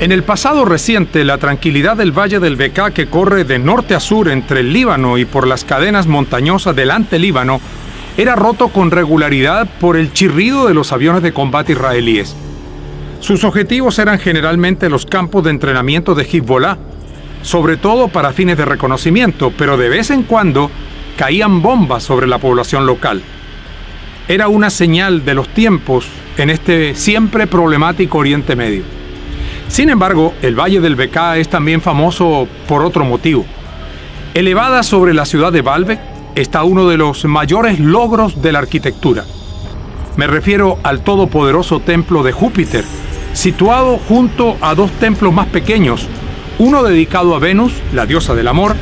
En el pasado reciente, la tranquilidad del Valle del Bekaa, que corre de norte a sur entre el Líbano y por las cadenas montañosas del Ante-Líbano, era roto con regularidad por el chirrido de los aviones de combate israelíes. Sus objetivos eran generalmente los campos de entrenamiento de Hezbollah, sobre todo para fines de reconocimiento, pero de vez en cuando caían bombas sobre la población local. Era una señal de los tiempos en este siempre problemático Oriente Medio. Sin embargo, el Valle del Bekaa es también famoso por otro motivo. Elevada sobre la ciudad de Baalbek está uno de los mayores logros de la arquitectura. Me refiero al todopoderoso templo de Júpiter, situado junto a dos templos más pequeños, uno dedicado a Venus, la diosa del amor,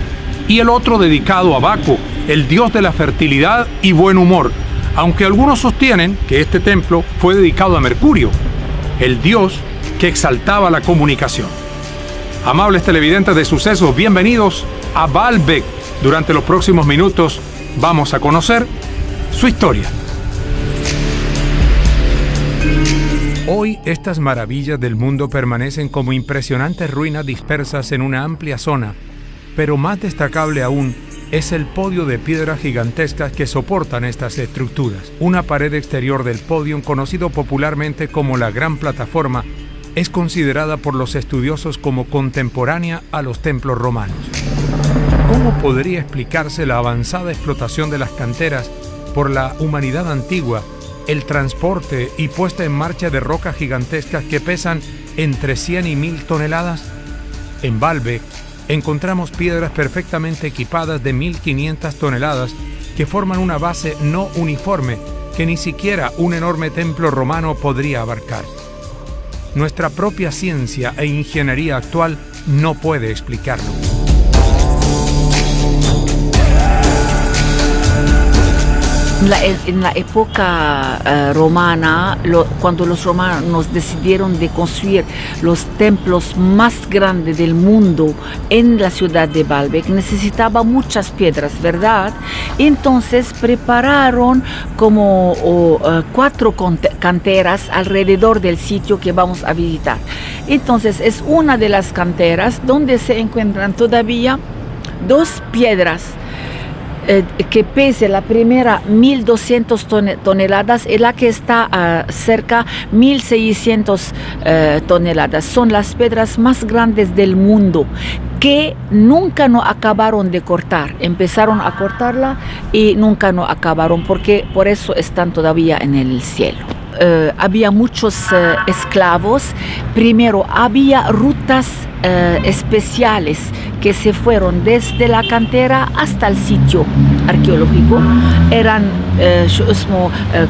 y el otro dedicado a Baco, el dios de la fertilidad y buen humor, aunque algunos sostienen que este templo fue dedicado a Mercurio, el dios que exaltaba la comunicación. Amables televidentes de Sucesos, bienvenidos a Baalbek. Durante los próximos minutos vamos a conocer su historia. Hoy estas maravillas del mundo permanecen como impresionantes ruinas dispersas en una amplia zona, pero más destacable aún es el podio de piedras gigantescas que soportan estas estructuras. Una pared exterior del podio, conocido popularmente como la Gran Plataforma, es considerada por los estudiosos como contemporánea a los templos romanos. ¿Cómo podría explicarse la avanzada explotación de las canteras por la humanidad antigua, el transporte y puesta en marcha de rocas gigantescas que pesan entre 100 y 1000 toneladas? En Baalbek encontramos piedras perfectamente equipadas de 1500 toneladas que forman una base no uniforme que ni siquiera un enorme templo romano podría abarcar. Nuestra propia ciencia e ingeniería actual no puede explicarlo. En la época romana, cuando los romanos decidieron de construir los templos más grandes del mundo en la ciudad de Baalbek, necesitaba muchas piedras, ¿verdad? Entonces prepararon como 4 canteras alrededor del sitio que vamos a visitar. Entonces es una de las canteras donde se encuentran todavía 2 piedras que pese la primera 1200 toneladas y la que está cerca 1600 toneladas. Son las piedras más grandes del mundo que nunca no acabaron de cortar. Empezaron a cortarla y nunca no acabaron, porque por eso están todavía en el cielo. Había muchos esclavos. Primero había rutas especiales que se fueron desde la cantera hasta el sitio arqueológico. Eran,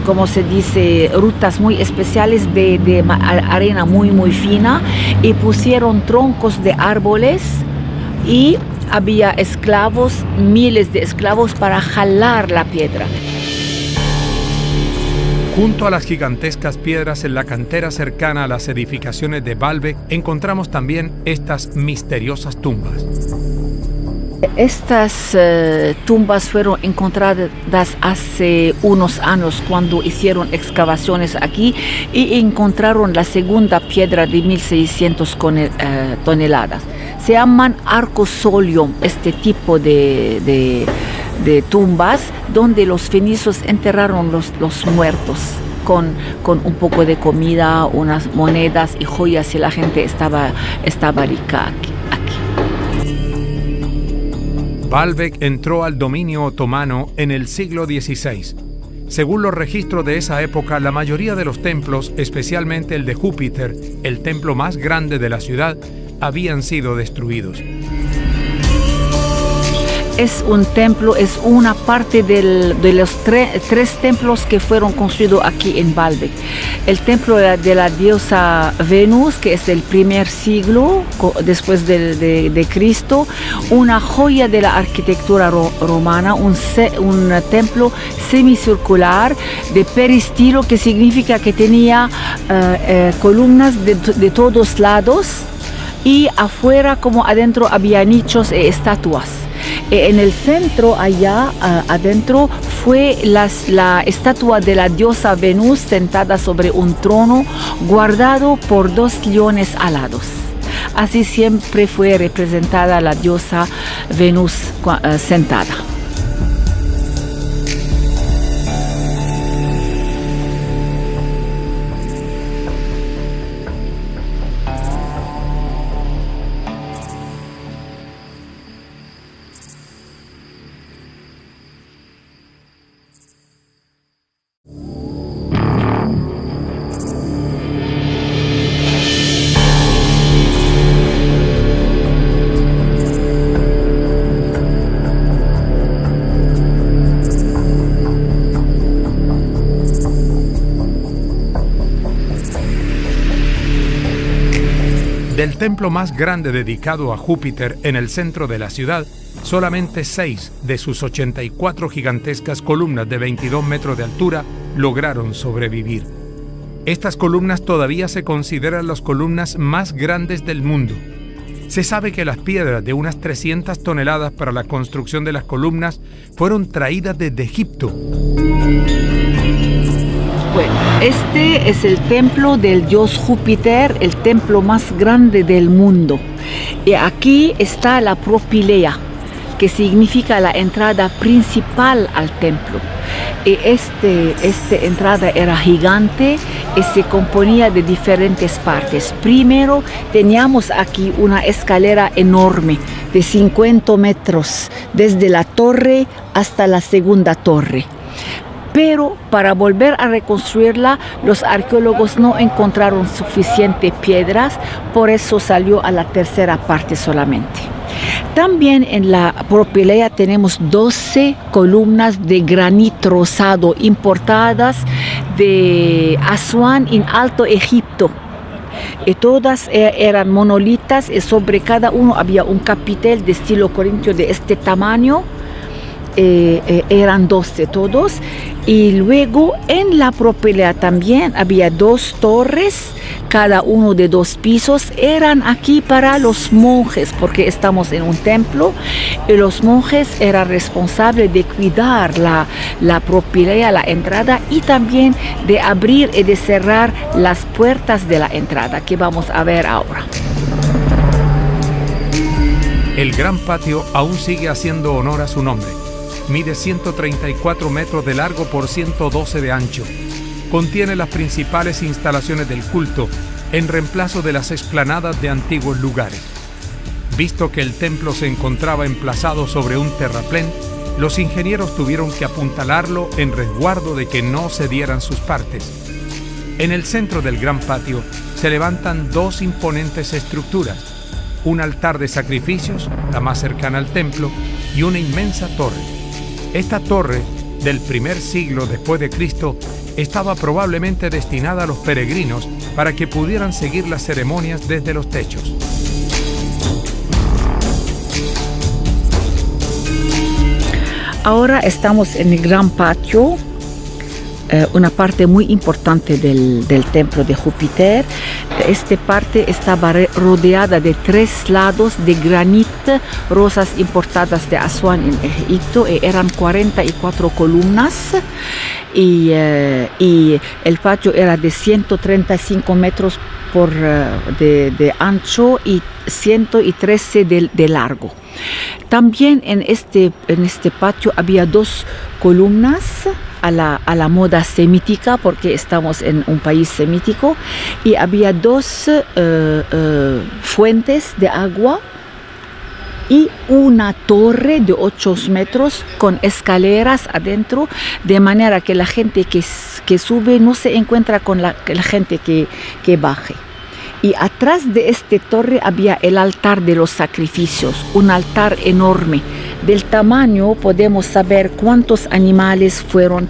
como se dice, rutas muy especiales de arena muy muy fina, y pusieron troncos de árboles y había esclavos, miles de esclavos para jalar la piedra. Junto a las gigantescas piedras en la cantera cercana a las edificaciones de Baalbek, encontramos también estas misteriosas tumbas. Estas tumbas fueron encontradas hace unos años cuando hicieron excavaciones aquí y encontraron la segunda piedra de 1600 toneladas. Se llaman arcosolium, este tipo de tumbas donde los fenicios enterraron los muertos con un poco de comida, unas monedas y joyas, y la gente estaba rica aquí. Baalbek entró al dominio otomano en el siglo XVI. Según los registros de esa época, la mayoría de los templos, especialmente el de Júpiter, el templo más grande de la ciudad, habían sido destruidos. Es un templo, es una parte de los tres templos que fueron construidos aquí en Baalbek. El templo de la diosa Venus, que es del primer siglo después de Cristo, una joya de la arquitectura romana, un templo semicircular de peristilo, que significa que tenía columnas de todos lados, y afuera como adentro había nichos e estatuas. En el centro, allá adentro, fue la estatua de la diosa Venus sentada sobre un trono guardado por 2 leones alados. Así siempre fue representada la diosa Venus sentada. Del templo más grande dedicado a Júpiter en el centro de la ciudad, solamente 6 de sus 84 gigantescas columnas de 22 metros de altura lograron sobrevivir. Estas columnas todavía se consideran las columnas más grandes del mundo. Se sabe que las piedras de unas 300 toneladas para la construcción de las columnas fueron traídas desde Egipto. Bueno, este es el templo del dios Júpiter, el templo más grande del mundo. Y aquí está la propilea, que significa la entrada principal al templo. Y esta entrada era gigante y se componía de diferentes partes. Primero teníamos aquí una escalera enorme de 50 metros, desde la torre hasta la segunda torre. Pero para volver a reconstruirla, los arqueólogos no encontraron suficientes piedras, por eso salió a la tercera parte solamente. También en la propilea tenemos 12 columnas de granito rosado importadas de Asuán en Alto Egipto. Y todas eran monolitas y sobre cada uno había un capitel de estilo corintio de este tamaño. Eran 12 todos, y luego en la propilea también había 2 torres, cada uno de 2 pisos. Eran aquí para los monjes, porque estamos en un templo y los monjes eran responsables de cuidar la propilea, la entrada, y también de abrir y de cerrar las puertas de la entrada, que vamos a ver ahora. El gran patio aún sigue haciendo honor a su nombre. Mide 134 metros de largo por 112 de ancho. Contiene las principales instalaciones del culto, en reemplazo de las explanadas de antiguos lugares. Visto que el templo se encontraba emplazado sobre un terraplén, los ingenieros tuvieron que apuntalarlo en resguardo de que no cedieran sus partes. En el centro del gran patio se levantan 2 imponentes estructuras: un altar de sacrificios, la más cercana al templo, y una inmensa torre. Esta torre, del primer siglo después de Cristo, estaba probablemente destinada a los peregrinos para que pudieran seguir las ceremonias desde los techos. Ahora estamos en el gran patio, una parte muy importante del templo de Júpiter. Esta parte estaba rodeada de 3 lados de granito, rosas importadas de Asuán en Egipto, y eran 44 columnas, y el patio era de 135 metros de ancho y 113 de largo. También en este patio había 2 columnas a la moda semítica, porque estamos en un país semítico, y había 2 fuentes de agua y una torre de 8 metros con escaleras adentro, de manera que la gente que sube no se encuentra con la gente que baje. Y atrás de esta torre había el altar de los sacrificios, un altar enorme. Del tamaño podemos saber cuántos animales fueron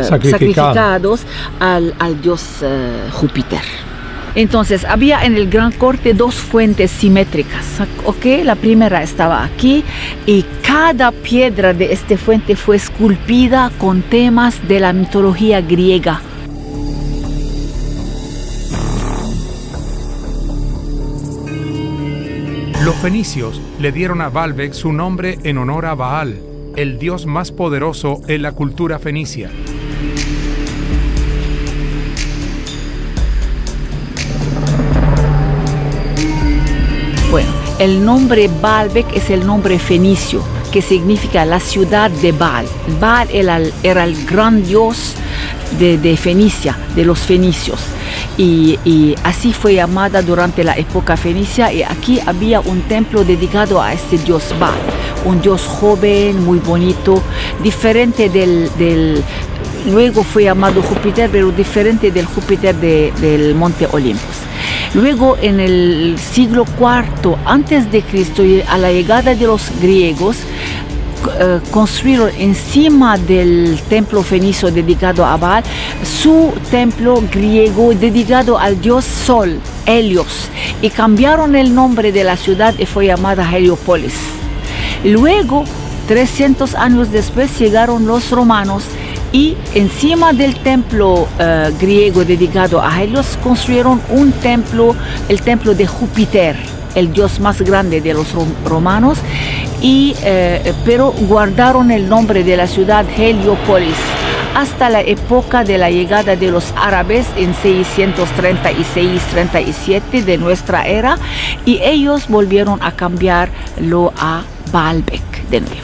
sacrificados al dios Júpiter. Entonces había en el gran corte 2 fuentes simétricas, ¿okay? La primera estaba aquí, y cada piedra de esta fuente fue esculpida con temas de la mitología griega. Los fenicios le dieron a Baalbek su nombre en honor a Baal, el dios más poderoso en la cultura fenicia. Bueno, el nombre Baalbek es el nombre fenicio, que significa la ciudad de Baal. Baal era el gran dios de Fenicia, de los fenicios. Y así fue llamada durante la época fenicia, y aquí había un templo dedicado a este dios Baal, un dios joven, muy bonito, diferente luego fue llamado Júpiter, pero diferente del Júpiter del Monte Olympus. Luego, en el siglo IV antes de Cristo, a la llegada de los griegos, construyeron encima del templo fenicio dedicado a Baal su templo griego dedicado al dios Sol, Helios, y cambiaron el nombre de la ciudad y fue llamada Heliópolis. Luego, 300 años después, llegaron los romanos y encima del templo griego dedicado a Helios construyeron un templo, el templo de Júpiter, el dios más grande de los romanos, pero guardaron el nombre de la ciudad Heliópolis hasta la época de la llegada de los árabes en 636-37 de nuestra era, y ellos volvieron a cambiarlo a Baalbek de nuevo.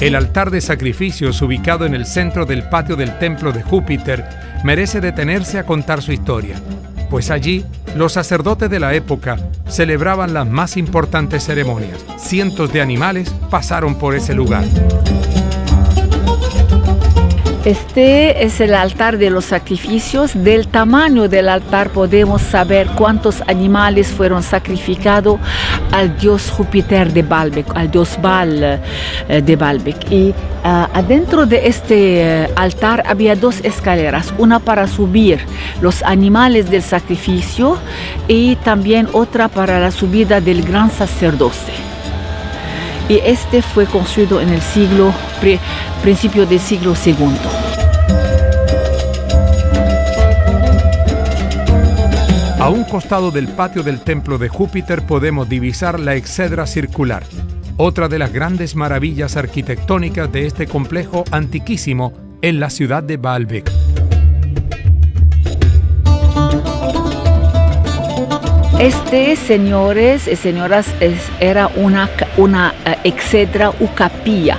El altar de sacrificios ubicado en el centro del patio del templo de Júpiter merece detenerse a contar su historia, pues allí los sacerdotes de la época celebraban las más importantes ceremonias. Cientos de animales pasaron por ese lugar. Este es el altar de los sacrificios. Del tamaño del altar podemos saber cuántos animales fueron sacrificados al dios Júpiter de Baalbek, al dios Baal de Baalbek. Y adentro de este altar había dos escaleras, una para subir los animales del sacrificio y también otra para la subida del gran sacerdote. Y este fue construido en el principio del siglo II. A un costado del patio del templo de Júpiter podemos divisar la exedra circular, otra de las grandes maravillas arquitectónicas de este complejo antiquísimo en la ciudad de Baalbek. Este, señores y señoras, era una exedra u capilla,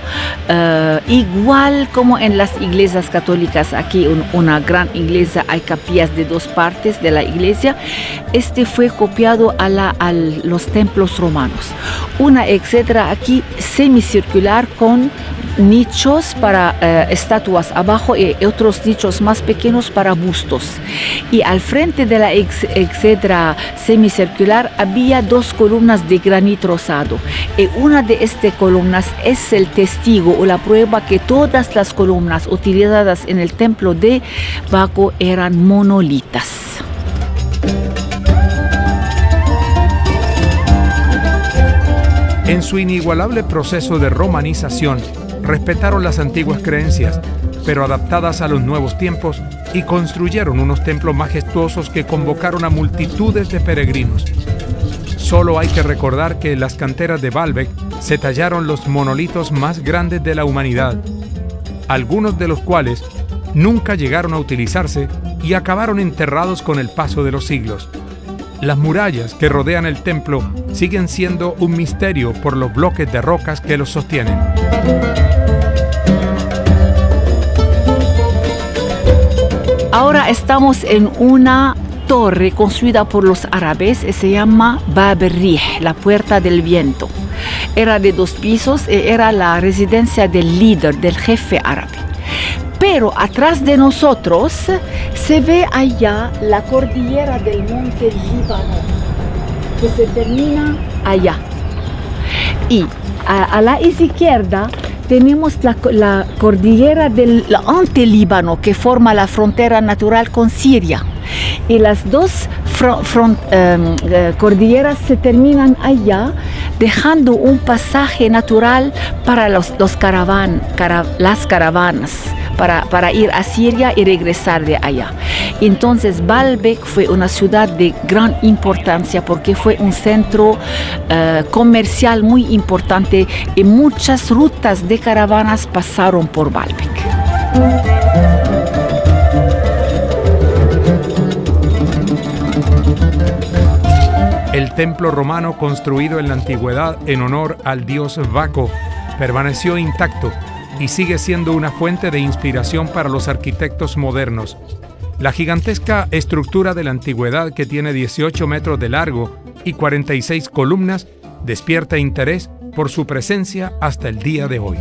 igual como en las iglesias católicas. Aquí una gran iglesia, hay capillas de dos partes de la iglesia. Este fue copiado a los templos romanos. Una exedra aquí semicircular con nichos para estatuas abajo y otros nichos más pequeños para bustos. Y al frente de la exedra semicircular había dos columnas de granito rosado. Y una de estas columnas es el testigo o la prueba que todas las columnas utilizadas en el templo de Baco eran monolitas. En su inigualable proceso de romanización, respetaron las antiguas creencias, pero adaptadas a los nuevos tiempos, y construyeron unos templos majestuosos que convocaron a multitudes de peregrinos. Solo hay que recordar que en las canteras de Baalbek se tallaron los monolitos más grandes de la humanidad, algunos de los cuales nunca llegaron a utilizarse y acabaron enterrados con el paso de los siglos. Las murallas que rodean el templo siguen siendo un misterio por los bloques de rocas que los sostienen. Ahora estamos en una torre construida por los árabes y se llama Bab el-Rih, la puerta del viento. Era de 2 pisos y era la residencia del líder, del jefe árabe. Pero atrás de nosotros se ve allá la cordillera del monte Líbano, que se termina allá. Y a la izquierda tenemos la cordillera del Ante-Líbano, que forma la frontera natural con Siria. Y las dos cordilleras se terminan allá, dejando un pasaje natural para las caravanas, para ir a Siria y regresar de allá. Entonces Baalbek fue una ciudad de gran importancia porque fue un centro comercial muy importante y muchas rutas de caravanas pasaron por Baalbek. El templo romano construido en la antigüedad en honor al dios Baco permaneció intacto y sigue siendo una fuente de inspiración para los arquitectos modernos. La gigantesca estructura de la antigüedad, que tiene 18 metros de largo y 46 columnas, despierta interés por su presencia hasta el día de hoy.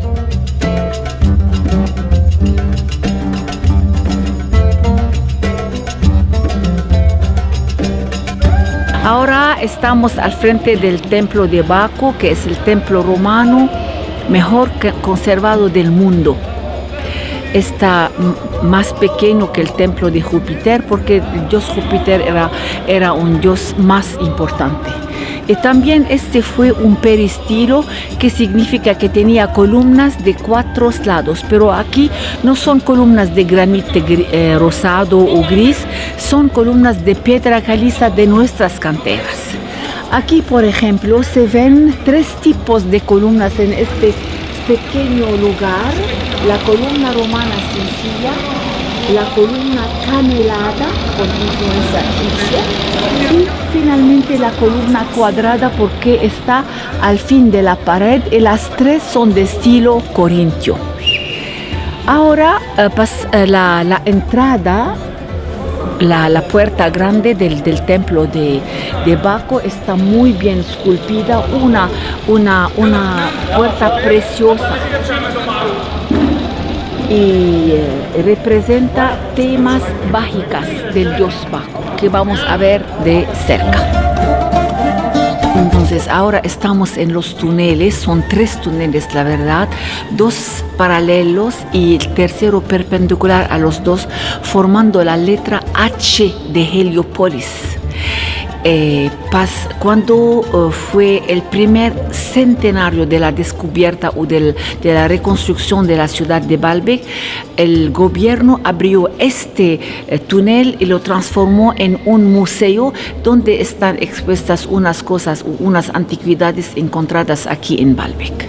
Ahora estamos al frente del templo de Baco, que es el templo romano mejor conservado del mundo. Está más pequeño que el templo de Júpiter porque el dios Júpiter era un dios más importante. Y también este fue un peristilo, que significa que tenía columnas de 4 lados, pero aquí no son columnas de granito rosado o gris, son columnas de piedra caliza de nuestras canteras. Aquí, por ejemplo, se ven 3 tipos de columnas en este pequeño lugar: la columna romana sencilla, la columna canelada con influencia egipcia y finalmente la columna cuadrada, porque está al fin de la pared, y las 3 son de estilo corintio. Ahora la entrada, la puerta grande del templo de Baco está muy bien esculpida, una puerta preciosa, y representa temas bájicas del dios Baco, que vamos a ver de cerca. Entonces ahora estamos en los túneles, son 3 túneles la verdad, 2 paralelos y el tercero perpendicular a los 2, formando la letra H de Heliópolis. Cuando fue el primer centenario de la descubierta o de la reconstrucción de la ciudad de Baalbek, el gobierno abrió este túnel y lo transformó en un museo donde están expuestas unas cosas, unas antigüedades encontradas aquí en Baalbek.